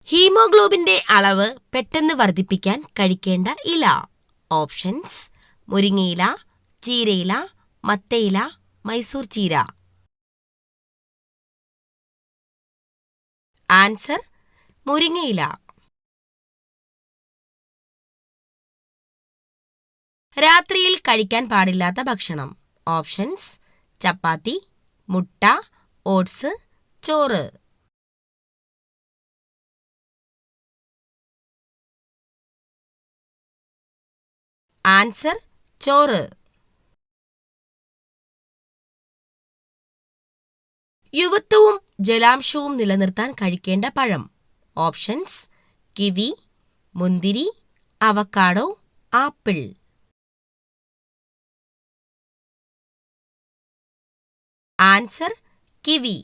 ഹീമോഗ്ലോബിന്റെ അളവ് പെട്ടെന്ന് വർദ്ധിപ്പിക്കാൻ കഴിക്കേണ്ട ഇല. ഓപ്ഷൻസ്: മുരിങ്ങയില, ചീരയില, മത്തയില, മൈസൂർ ചീര. ആൻസർ: മുരിങ്ങയില. രാത്രിയിൽ കഴിക്കാൻ പാടില്ലാത്ത ഭക്ഷണം. ഓപ്ഷൻസ്: ചപ്പാത്തി, മുട്ട, ഓട്സ്, ചോറ്. ആൻസർ: ചോറ്. യുവത്വവും ജലാംശവും നിലനിർത്താൻ കഴിക്കേണ്ട പഴം. ഓപ്ഷൻസ്: കിവി, മുന്തിരി, അവക്കാഡോ, ആപ്പിൾ. Answer: kiwi.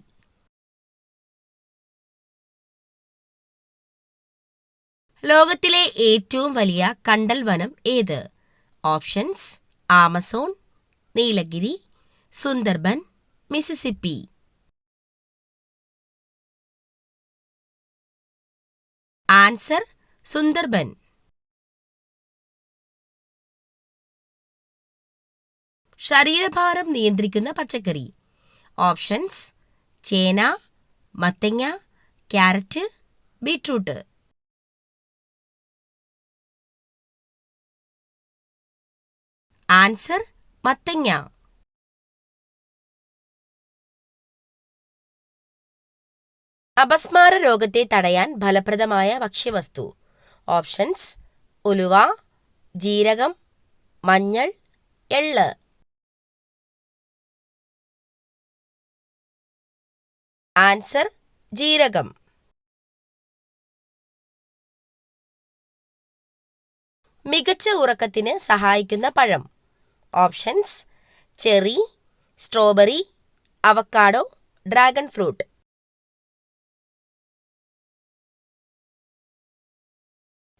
ലോകത്തിലെ ഏറ്റവും വലിയ കണ്ടൽ വനം ഏത്? Options: Amazon, Nilgiri, Sundarban, Mississippi. Answer: Sundarban. ശരീരഭാരം നിയന്ത്രിക്കുന്ന പച്ചക്കറി. ഓപ്ഷൻസ്: ചേന, മത്തങ്ങ, ക്യാരറ്റ്, ബീട്രൂട്ട്. ആൻസർ: മത്തങ്ങ. അപസ്മാര രോഗത്തെ തടയാൻ ഫലപ്രദമായ ഭക്ഷ്യവസ്തു. ഓപ്ഷൻസ്: ഉലുവ, ജീരകം, മഞ്ഞൾ, എള്ള്. ആൻസർ: ജീരകം. മികച്ച ഉറക്കത്തിന് സഹായിക്കുന്ന പഴം. Options: cherry, strawberry, avocado, dragon fruit.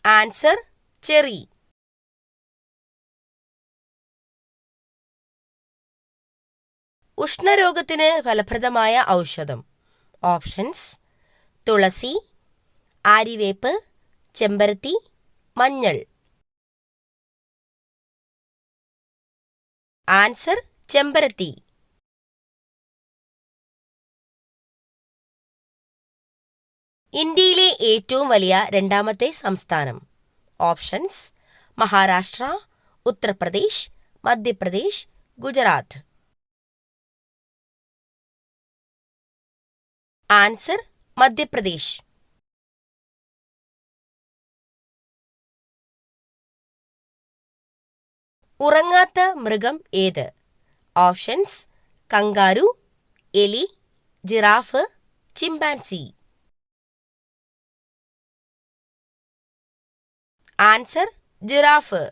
Answer: cherry. ഉഷ്ണരോഗത്തിന് ഫലപ്രദമായ ഔഷധം. ഓപ്ഷൻസ്: തുളസി, ആര്യവേപ്പ്, ചെമ്പരത്തി, മഞ്ഞൾ. ആൻസർ: ചെമ്പരത്തി. ഇന്ത്യയിലെ ഏറ്റവും വലിയ രണ്ടാമത്തെ സംസ്ഥാനം. ഓപ്ഷൻസ്: മഹാരാഷ്ട്ര, ഉത്തർപ്രദേശ്, മധ്യപ്രദേശ്, ഗുജറാത്ത്. ആൻസർ: മധ്യപ്രദേശ്. ഉറങ്ങാത്ത മൃഗം ഏത്? ഓപ്ഷൻസ്: കങ്കാരു, എലി, giraffe, chimpanzee. Answer: giraffe.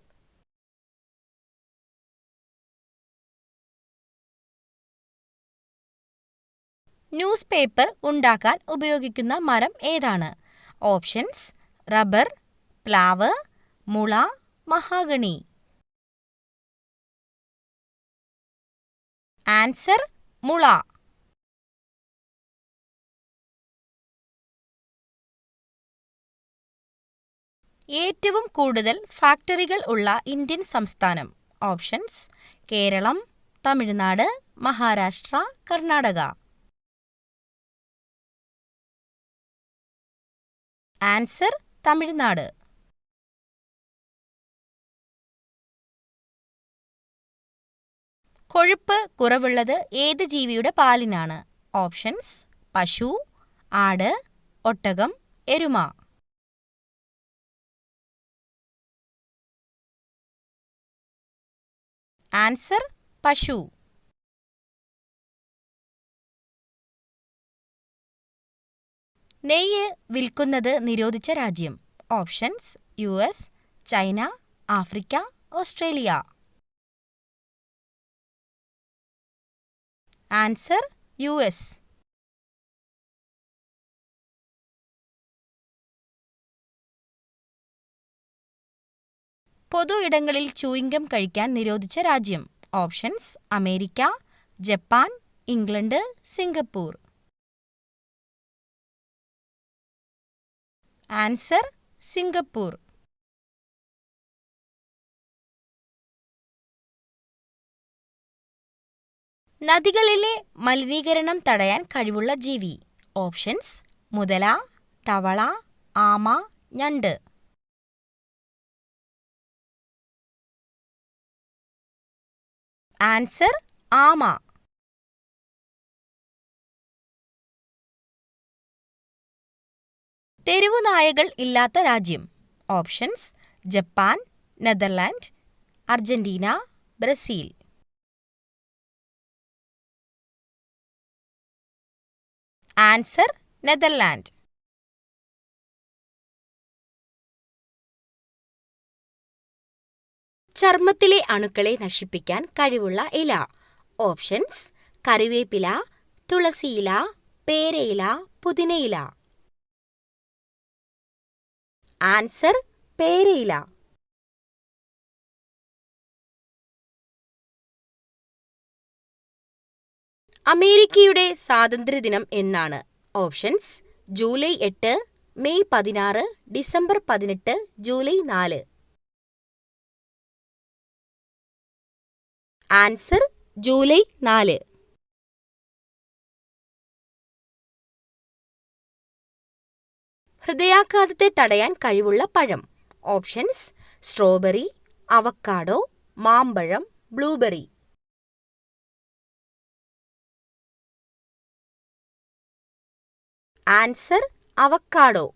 News paper ഉണ്ടാക്കാൻ ഉപയോഗിക്കുന്ന മരം ഏതാണ്? ഓപ്ഷൻസ്: റബ്ബർ, പ്ലാവ്, മുള, മഹാഗണി. ആൻസർ: മുള. ഏറ്റവും കൂടുതൽ ഫാക്ടറികൾ ഉള്ള ഇന്ത്യൻ സംസ്ഥാനം. ഓപ്ഷൻസ്: കേരളം, തമിഴ്നാട്, മഹാരാഷ്ട്ര, കർണാടക. ആൻസർ: തമിഴ്നാട്. കൊഴുപ്പ് കുറവുള്ളത് ഏത് ജീവിയുടെ പാലിനാണ്? ഓപ്ഷൻസ്: പശു, ആട്, ഒട്ടകം, എരുമ. ആൻസർ: പശു. നെയ്യ് വിൽക്കുന്നത് നിരോധിച്ച രാജ്യം. Options: US, China, Africa, Australia. Answer: US. പൊതു ഇടങ്ങളിൽ ചൂയിംഗം കഴിക്കാൻ നിരോധിച്ച രാജ്യം. Options: America, Japan, England, Singapore. Answer Singapore. നദികളിലെ മലിനീകരണം തടയാൻ കഴിവുള്ള ജീവി. ഓപ്ഷൻസ് മുതല, തവള, ആമ, ഞണ്ട്. ആൻസർ ആമ. തെരുവുനായകൾ ഇല്ലാത്ത രാജ്യം. Options Japan, Netherland, Argentina, Brazil. Answer Netherland. ചർമ്മത്തിലെ അണുക്കളെ നശിപ്പിക്കാൻ കഴിവുള്ള ഇല. ഓപ്ഷൻസ് കറിവേപ്പില, തുളസിയില, പേരയില, പുതിനയില. ആൻസർ പേരയില. അമേരിക്കയുടെ സ്വാതന്ത്ര്യദിനം എന്നാണ്? Options July 8, May 16, December 18, July 4. Answer July 4. ഹൃദയാഘാതത്തെ തടയാൻ കഴിവുള്ള പഴം. ഓപ്ഷൻസ് സ്ട്രോബെറി, അവക്കാഡോ, മാമ്പഴം, ബ്ലൂബെറി. Answer avocado.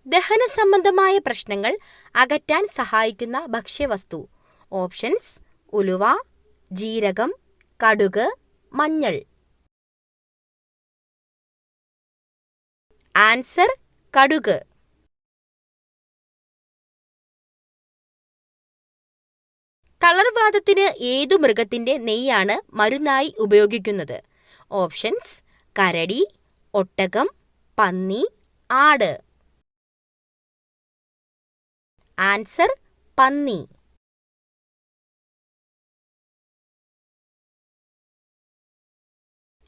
ദഹന സംബന്ധമായ പ്രശ്നങ്ങൾ അകറ്റാൻ സഹായിക്കുന്ന ഭക്ഷ്യവസ്തു. ഓപ്ഷൻസ് ഉലുവ, ജീരകം, കടുക്, മഞ്ഞൾ. ആൻസർ കടുക്. തളർവാദത്തിന് ഏതു മൃഗത്തിന്റെ നെയ്യാണ് മരുന്നായി ഉപയോഗിക്കുന്നത്? ഓപ്ഷൻസ് കരടി, ഒട്ടകം, പന്നി, ആട്. ആൻസർ പന്നി.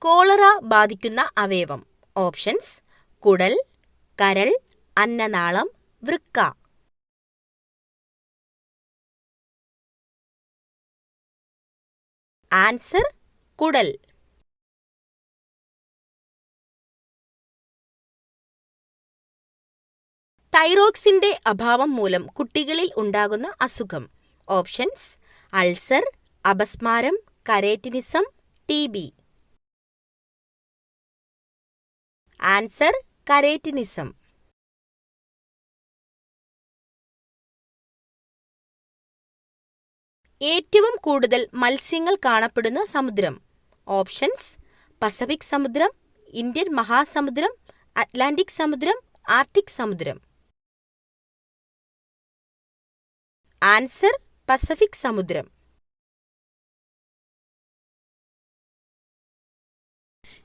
കോളറ ബാധിക്കുന്ന അവയവം. ഓപ്ഷൻസ് കുടൽ, കരൾ, അന്നനാളം, വൃക്ക. ആൻസർ കുടൽ. തൈറോക്സിന്റെ അഭാവം മൂലം കുട്ടികളിൽ ഉണ്ടാകുന്ന അസുഖം. ഓപ്ഷൻസ് അൾസർ, അപസ്മാരം, കരേറ്റിനിസം, TB. ആൻസർ കരേറ്റിനിസം. ഏറ്റവും കൂടുതൽ മത്സ്യങ്ങൾ കാണപ്പെടുന്ന സമുദ്രം. ഓപ്ഷൻസ് പസഫിക് സമുദ്രം, ഇന്ത്യൻ മഹാസമുദ്രം, അറ്റ്ലാന്റിക് സമുദ്രം, ആർട്ടിക് സമുദ്രം. ആൻസർ പസഫിക് സമുദ്രം.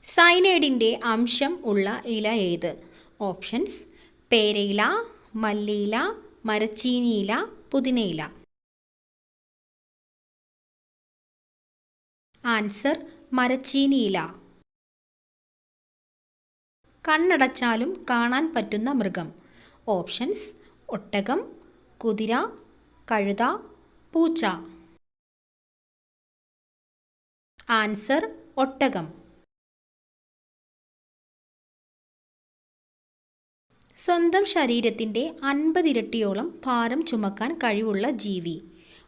സയനൈഡിന്റെ അംശം ഉള്ള ഇല ഏത്? ഓപ്ഷൻസ് പേരയില, മല്ലിയില, മരച്ചീനിയില, പുതിനയില. ആൻസർ മരച്ചീനിയില. കണ്ണടച്ചാലും കാണാൻ പറ്റുന്ന മൃഗം. ഓപ്ഷൻസ് ഒട്ടകം, കുതിര, കഴുത, പൂച്ച. ആൻസർ ഒട്ടകം. സ്വന്തം ശരീരത്തിന്റെ 50 ഇരട്ടിയോളം ഭാരം ചുമക്കാൻ കഴിവുള്ള ജീവി.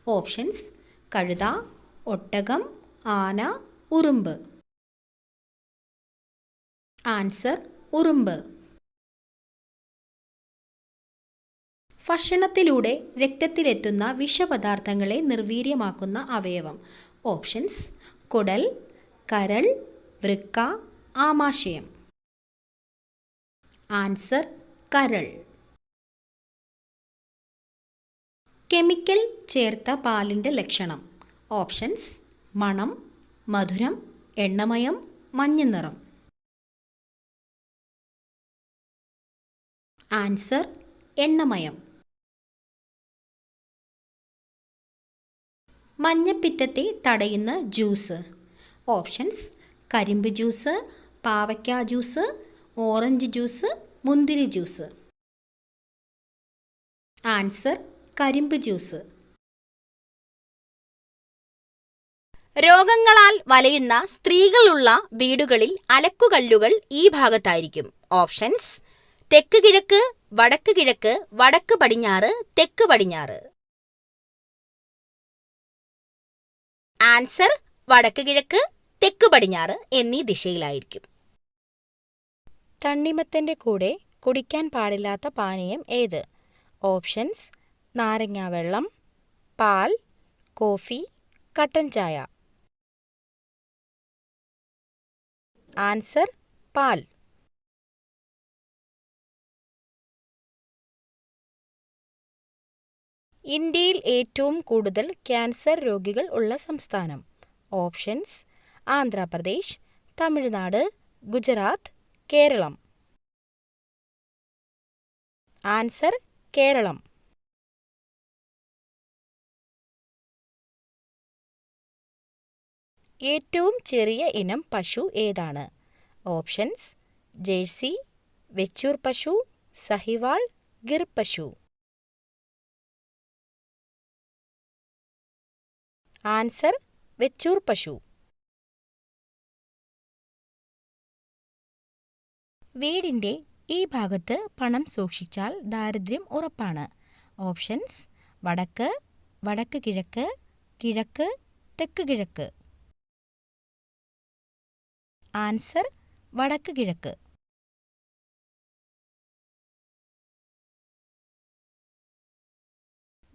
ഓപ്ഷൻസ് കഴുത, ഒട്ടകം, ആന, ഉറുമ്പ്. ആൻസർ ഉറുമ്പ്. ഭക്ഷണത്തിലൂടെ രക്തത്തിലെത്തുന്ന വിഷപദാർത്ഥങ്ങളെ നിർവീര്യമാക്കുന്ന അവയവം. ഓപ്ഷൻസ് കുടൽ, കരൾ, വൃക്ക, ആമാശയം. ആൻസർ കരൾ. കെമിക്കൽ ചേർത്ത പാലിന്റെ ലക്ഷണം. ഓപ്ഷൻസ് മണം, മധുരം, എണ്ണമയം, മഞ്ഞനിറം. ആൻസർ എണ്ണമയം. മഞ്ഞപ്പിത്തത്തെ തടയുന്ന ജ്യൂസ്. ഓപ്ഷൻസ് കരിമ്പ് ജ്യൂസ്, പാവയ്ക്ക ജ്യൂസ്, ഓറഞ്ച് ജ്യൂസ്, മുന്തിരി ജ്യൂസ്. ആൻസർ കരിമ്പ് ജ്യൂസ്. രോഗങ്ങളാൽ വലയുന്ന സ്ത്രീകളുള്ള വീടുകളിൽ അലക്കുകല്ലുകൾ ഈ ഭാഗത്തായിരിക്കും. ഓപ്ഷൻസ്: തെക്ക് കിഴക്ക്, വടക്ക് കിഴക്ക്, വടക്ക് പടിഞ്ഞാറ്, തെക്ക് പടിഞ്ഞാറ്. ആൻസർ വടക്ക് കിഴക്ക്, തെക്ക് പടിഞ്ഞാറ് എന്നീ ദിശയിലായിരിക്കും. തണ്ണിമത്തൻ്റെ കൂടെ കുടിക്കാൻ പാടില്ലാത്ത പാനീയം ഏത്? ഓപ്ഷൻസ്: നാരങ്ങാവെള്ളം, പാൽ, കോഫി, കട്ടൻ ചായ. ആൻസർ പാൽ. ഇന്ത്യയിൽ ഏറ്റവും കൂടുതൽ ക്യാൻസർ രോഗികൾ ഉള്ള സംസ്ഥാനം? ഓപ്ഷൻസ്: ആന്ധ്രാപ്രദേശ്, തമിഴ്നാട്, ഗുജറാത്ത്, കേരളം. ആൻസർ കേരളം. ഏറ്റവും ചെറിയ ഇനം പശു ഏതാണ്? ഓപ്ഷൻസ്: ജേഴ്സി, വെച്ചൂർ പശു, സഹിവാൾ, ഗിർ പശു. ആൻസർ വെച്ചൂർ പശു. വീടിൻ്റെ ഈ ഭാഗത്ത് പണം സൂക്ഷിച്ചാൽ ദാരിദ്ര്യം ഉറപ്പാണ്. ഓപ്ഷൻസ്: വടക്ക്, വടക്ക് കിഴക്ക്, കിഴക്ക്, തെക്ക് കിഴക്ക്. ആൻസർ വടക്ക് കിഴക്ക്.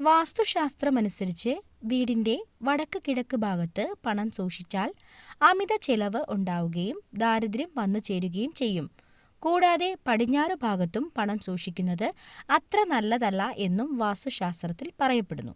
വാസ്തുശാസ്ത്രമനുസരിച്ച് വീടിൻ്റെ വടക്ക് കിഴക്ക് ഭാഗത്ത് പണം സൂക്ഷിച്ചാൽ അമിത ചെലവ് ഉണ്ടാവുകയും ദാരിദ്ര്യം വന്നു ചേരുകയും ചെയ്യും. കൂടാതെ പടിഞ്ഞാറ് ഭാഗത്തും പണം സൂക്ഷിക്കുന്നത് അത്ര നല്ലതല്ല എന്നും വാസ്തുശാസ്ത്രത്തിൽ പറയപ്പെടുന്നു.